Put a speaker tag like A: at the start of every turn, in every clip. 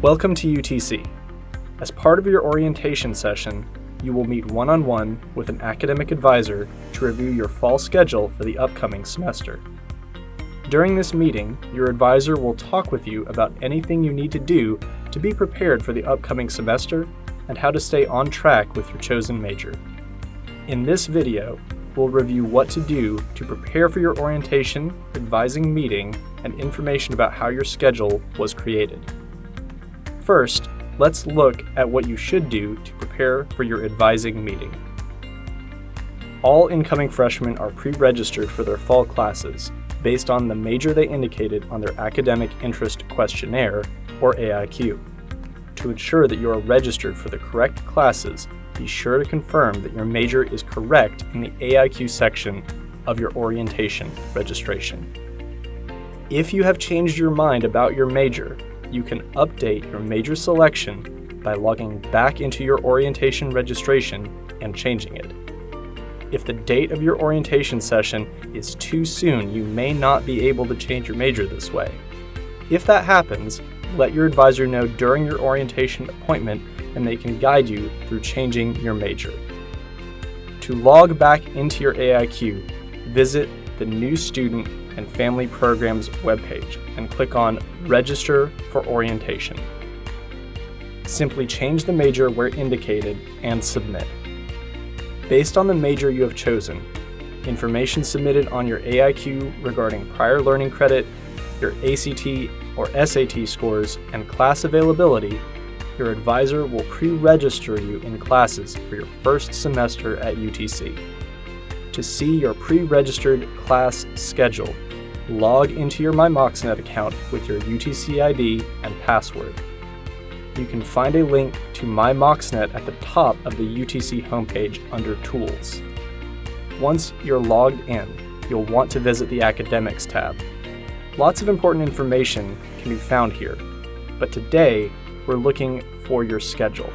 A: Welcome to UTC. As part of your orientation session, you will meet one-on-one with an academic advisor to review your fall schedule for the upcoming semester. During this meeting, your advisor will talk with you about anything you need to do to be prepared for the upcoming semester and how to stay on track with your chosen major. In this video, we'll review what to do to prepare for your orientation, advising meeting, and information about how your schedule was created. First, let's look at what you should do to prepare for your advising meeting. All incoming freshmen are pre-registered for their fall classes based on the major they indicated on their Academic Interest Questionnaire, or AIQ. To ensure that you are registered for the correct classes, be sure to confirm that your major is correct in the AIQ section of your orientation registration. If you have changed your mind about your major, you can update your major selection by logging back into your orientation registration and changing it. If the date of your orientation session is too soon, you may not be able to change your major this way. If that happens, let your advisor know during your orientation appointment and they can guide you through changing your major. To log back into your AIQ, visit the New Student and Family Programs webpage and click on Register for Orientation. Simply change the major where indicated and submit. Based on the major you have chosen, information submitted on your AIQ regarding prior learning credit, your ACT or SAT scores, and class availability, your advisor will pre-register you in classes for your first semester at UTC. To see your pre-registered class schedule, log into your MyMoxNet account with your UTC ID and password. You can find a link to MyMoxNet at the top of the UTC homepage under Tools. Once you're logged in, you'll want to visit the Academics tab. Lots of important information can be found here, but today we're looking for your schedule.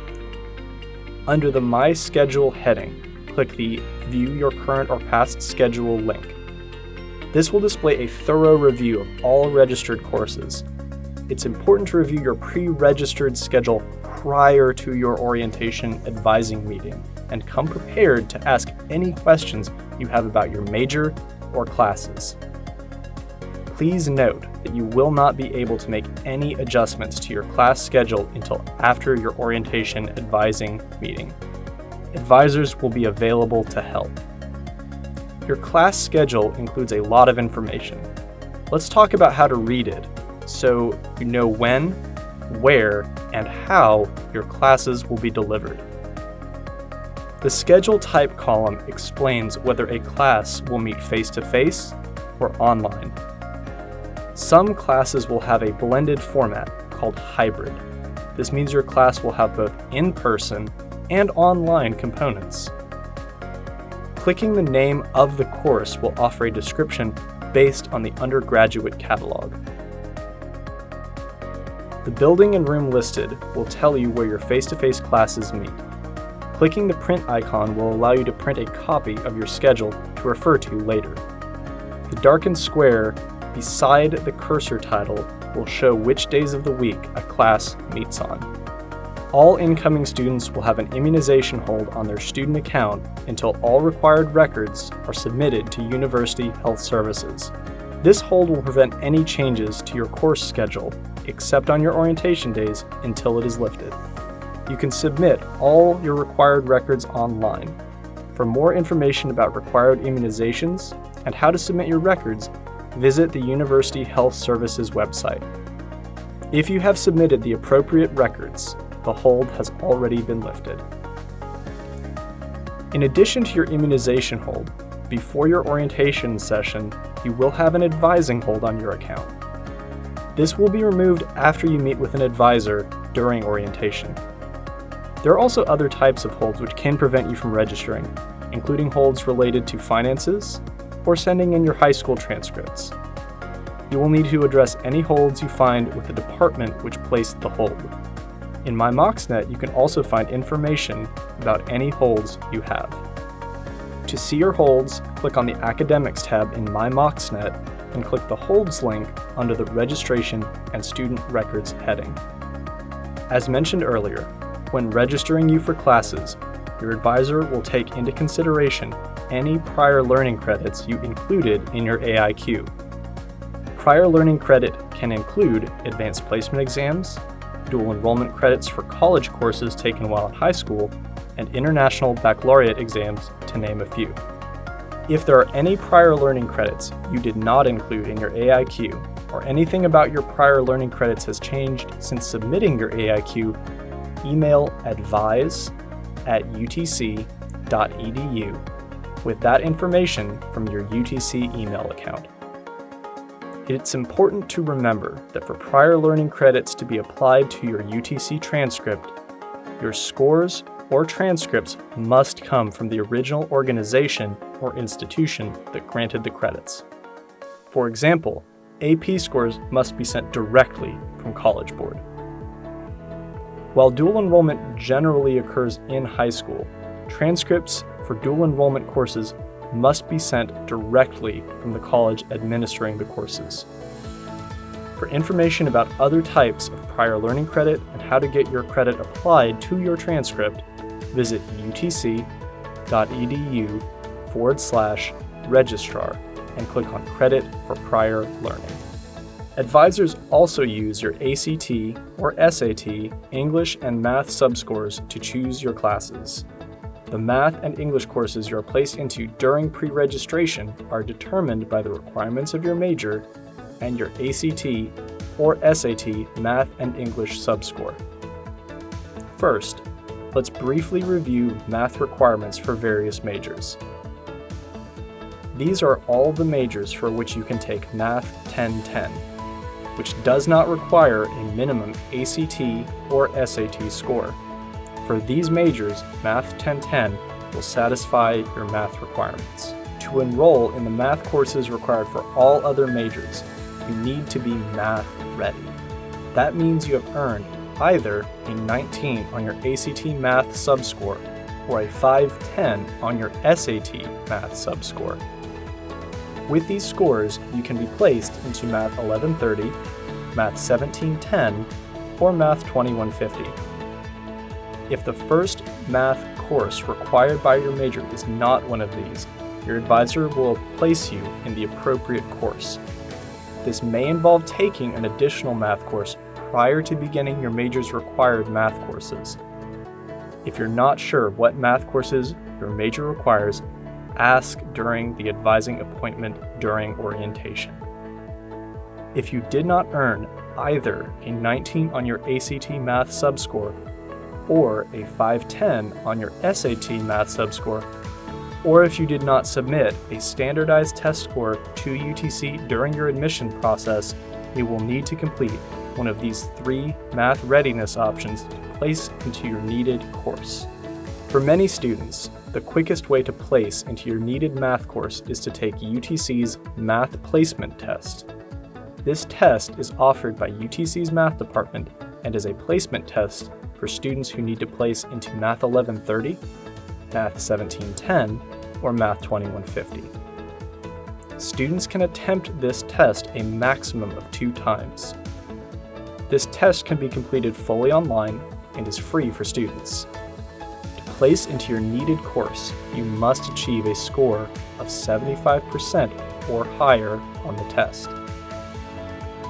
A: Under the My Schedule heading, click the View Your Current or Past Schedule link. This will display a thorough review of all registered courses. It's important to review your pre-registered schedule prior to your orientation advising meeting and come prepared to ask any questions you have about your major or classes. Please note that you will not be able to make any adjustments to your class schedule until after your orientation advising meeting. Advisors will be available to help. Your class schedule includes a lot of information. Let's talk about how to read it so you know when, where, and how your classes will be delivered. The schedule type column explains whether a class will meet face-to-face or online. Some classes will have a blended format called hybrid. This means your class will have both in-person and online components. Clicking the name of the course will offer a description based on the undergraduate catalog. The building and room listed will tell you where your face-to-face classes meet. Clicking the print icon will allow you to print a copy of your schedule to refer to later. The darkened square beside the cursor title will show which days of the week a class meets on. All incoming students will have an immunization hold on their student account until all required records are submitted to University Health Services. This hold will prevent any changes to your course schedule, except on your orientation days, until it is lifted. You can submit all your required records online. For more information about required immunizations and how to submit your records, visit the University Health Services website. If you have submitted the appropriate records, the hold has already been lifted. In addition to your immunization hold, before your orientation session, you will have an advising hold on your account. This will be removed after you meet with an advisor during orientation. There are also other types of holds which can prevent you from registering, including holds related to finances or sending in your high school transcripts. You will need to address any holds you find with the department which placed the hold. In MyMoxNet, you can also find information about any holds you have. To see your holds, click on the Academics tab in MyMoxNet and click the Holds link under the Registration and Student Records heading. As mentioned earlier, when registering you for classes, your advisor will take into consideration any prior learning credits you included in your AIQ. Prior learning credit can include advanced placement exams, dual enrollment credits for college courses taken while in high school, and international baccalaureate exams, to name a few. If there are any prior learning credits you did not include in your AIQ, or anything about your prior learning credits has changed since submitting your AIQ, email advise@utc.edu with that information from your UTC email account. It's important to remember that for prior learning credits to be applied to your UTC transcript, your scores or transcripts must come from the original organization or institution that granted the credits. For example, AP scores must be sent directly from College Board. While dual enrollment generally occurs in high school, transcripts for dual enrollment courses must be sent directly from the college administering the courses. For information about other types of prior learning credit and how to get your credit applied to your transcript, visit utc.edu/registrar and click on Credit for Prior Learning. Advisors also use your ACT or SAT English and Math subscores to choose your classes. The math and English courses you are placed into during pre-registration are determined by the requirements of your major and your ACT or SAT Math and English subscore. First, let's briefly review math requirements for various majors. These are all the majors for which you can take Math 1010, which does not require a minimum ACT or SAT score. For these majors, Math 1010 will satisfy your math requirements. To enroll in the math courses required for all other majors, you need to be math ready. That means you have earned either a 19 on your ACT Math subscore or a 510 on your SAT Math subscore. With these scores, you can be placed into Math 1130, Math 1710, or Math 2150. If the first math course required by your major is not one of these, your advisor will place you in the appropriate course. This may involve taking an additional math course prior to beginning your major's required math courses. If you're not sure what math courses your major requires, ask during the advising appointment during orientation. If you did not earn either a 19 on your ACT Math subscore or a 510 on your SAT Math subscore, or if you did not submit a standardized test score to UTC during your admission process, you will need to complete one of these 3 math readiness options to place into your needed course. For many students, the quickest way to place into your needed math course is to take UTC's Math Placement Test. This test is offered by UTC's Math Department and is a placement test for students who need to place into Math 1130, Math 1710, or Math 2150. Students can attempt this test a maximum of 2 times. This test can be completed fully online and is free for students. To place into your needed course, you must achieve a score of 75% or higher on the test.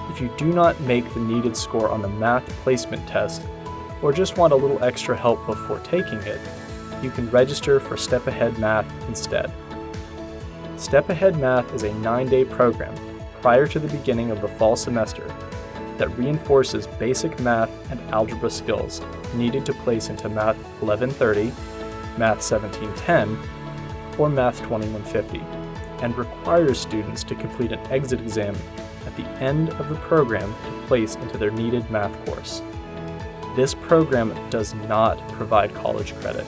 A: If you do not make the needed score on the math placement test, or just want a little extra help before taking it, you can register for Step Ahead Math instead. Step Ahead Math is a 9-day program prior to the beginning of the fall semester that reinforces basic math and algebra skills needed to place into Math 1130, Math 1710, or Math 2150, and requires students to complete an exit exam at the end of the program to place into their needed math course. This program does not provide college credit.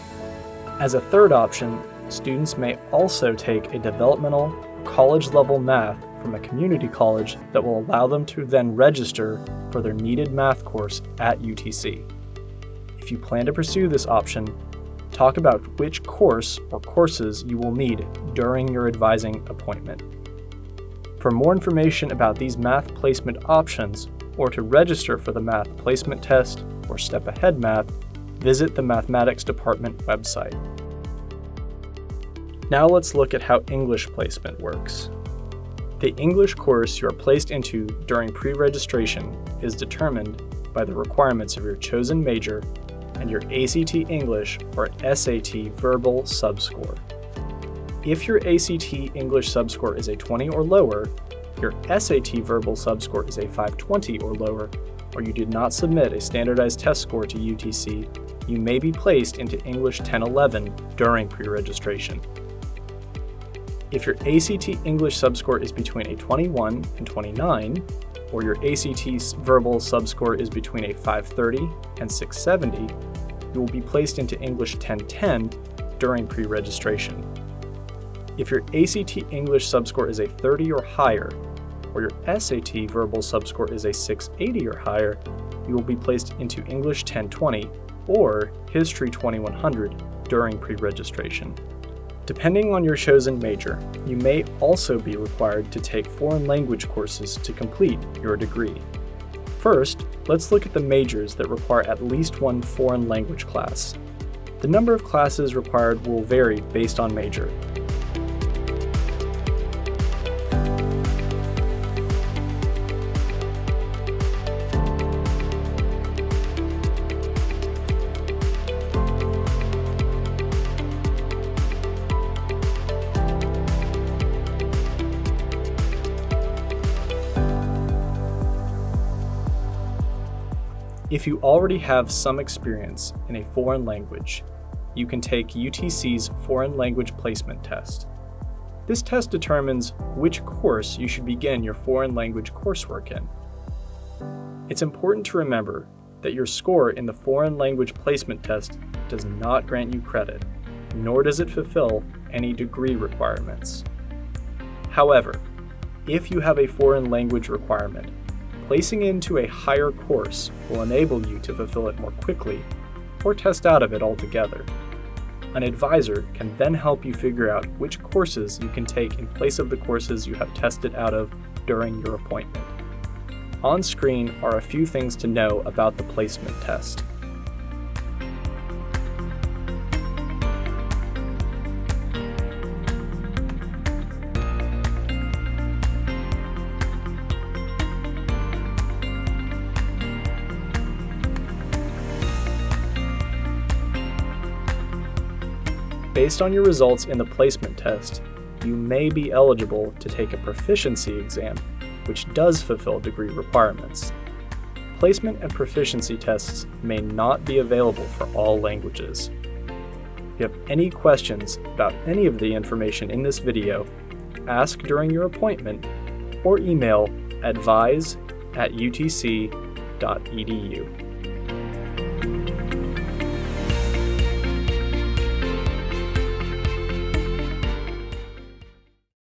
A: As a third option, students may also take a developmental college-level math from a community college that will allow them to then register for their needed math course at UTC. If you plan to pursue this option, talk about which course or courses you will need during your advising appointment. For more information about these math placement options or to register for the Math Placement Test or Step Ahead Math, visit the Mathematics Department website. Now let's look at how English placement works. The English course you are placed into during pre-registration is determined by the requirements of your chosen major and your ACT English or SAT verbal subscore. If your ACT English subscore is a 20 or lower, your SAT verbal subscore is a 520 or lower, or you did not submit a standardized test score to UTC, you may be placed into English 1011 during pre-registration. If your ACT English subscore is between a 21 and 29, or your ACT verbal subscore is between a 530 and 670, you will be placed into English 1010 during pre-registration. If your ACT English subscore is a 30 or higher, or your SAT verbal subscore is a 680 or higher, you will be placed into English 1020 or History 2100 during pre-registration. Depending on your chosen major, you may also be required to take foreign language courses to complete your degree. First, let's look at the majors that require at least one foreign language class. The number of classes required will vary based on major. If you already have some experience in a foreign language, you can take UTC's Foreign Language Placement Test. This test determines which course you should begin your foreign language coursework in. It's important to remember that your score in the Foreign Language Placement Test does not grant you credit, nor does it fulfill any degree requirements. However, if you have a foreign language requirement, placing into a higher course will enable you to fulfill it more quickly or test out of it altogether. An advisor can then help you figure out which courses you can take in place of the courses you have tested out of during your appointment. On screen are a few things to know about the placement test. Based on your results in the placement test, you may be eligible to take a proficiency exam, which does fulfill degree requirements. Placement and proficiency tests may not be available for all languages. If you have any questions about any of the information in this video, ask during your appointment or email advise@utc.edu.